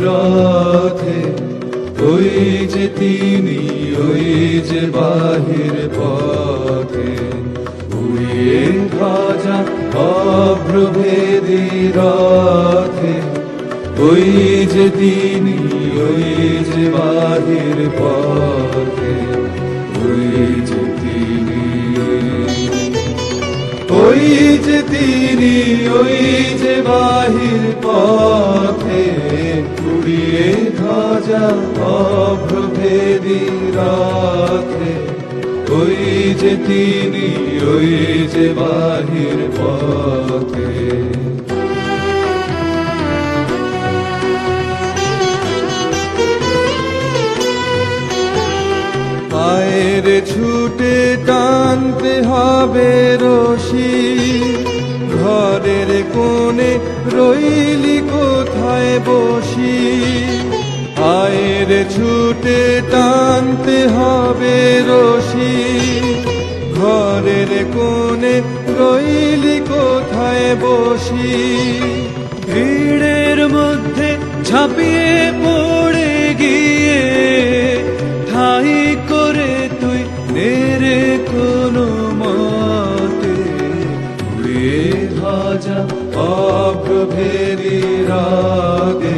রথে, ওই যে তিনি, ওই যে বাহির পথে, উড়িয়ে ধ্বজা অভ্রভেদী রথে, ওই যে তিনি, ওই যে বাহির পথে, ওই যে তিনি, ওই যে তিনি, ওই যে বাহির পথে, উড়িয়ে ধ্বজা অভ্রভেদী রথে, ওই যে তিনি, ওই যে বাহির পথে। পায়ের ছুটে টানতে হবে রশি, ঘরের কোণে রইলি কোথায় বসি, পায়ের ছুটে টানতে হবে রশি, ঘরের কোণে রইলি কোথায় বসি, ভিড়ের মধ্যে ঝাঁপিয়ে পড়ে গিয়ে ঠাই করে তুই নেড়ে কোনো মতে, উড়িয়ে ধ্বজা অভ্রভেদী রথে,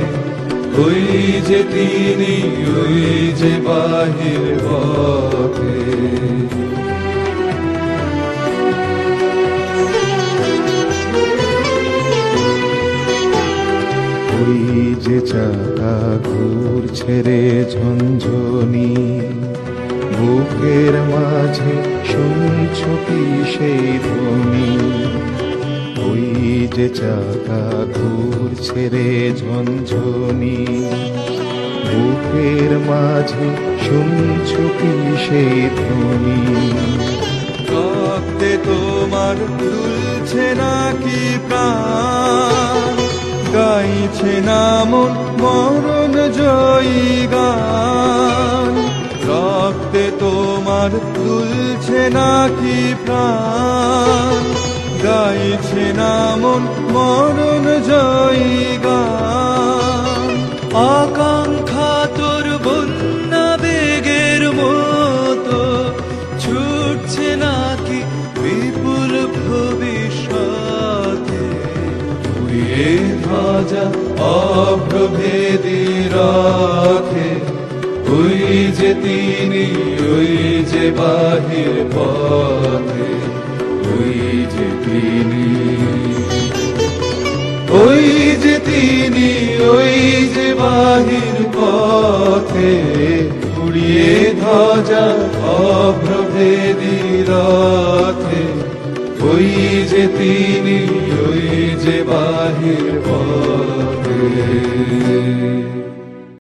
ওই যে তিনি, ওই যে বাহির পথে। ওই যে চাকা ঘুরছে রে ঝনঝনি, বুকের মাঝে শুনছ কি সেই ধ্বনি, ওই যে চাকা ঘুরছে রে ঝনঝনি, বুকের মাঝে শুনছ কি সেই ধ্বনি। রক্তে তোমার দুলছে নাকি প্রাণ, গাইছে না মন মরণ জয়ী গান, রক্তে তোমার দুলছে নাকি প্রাণ, গাইছে না মন মরণ জয়ী গান, আকাঙ্ক্ষা তোর বন্যা বেগের মতো ছুটছে নাকি বিপুল ভবিষ্যতে, উড়িয়ে ধ্বজা অভ্রভেদী রথে, ওই যে তিনি, ওই যে বাহির পথে, ওই যে তিনি, ওই যে তিনি, ওই যে বাহির পথে, উড়িয়ে ধ্বজা অভ্রভেদী রথে, ওই যে তিনি, ওই যে বাহির পথে।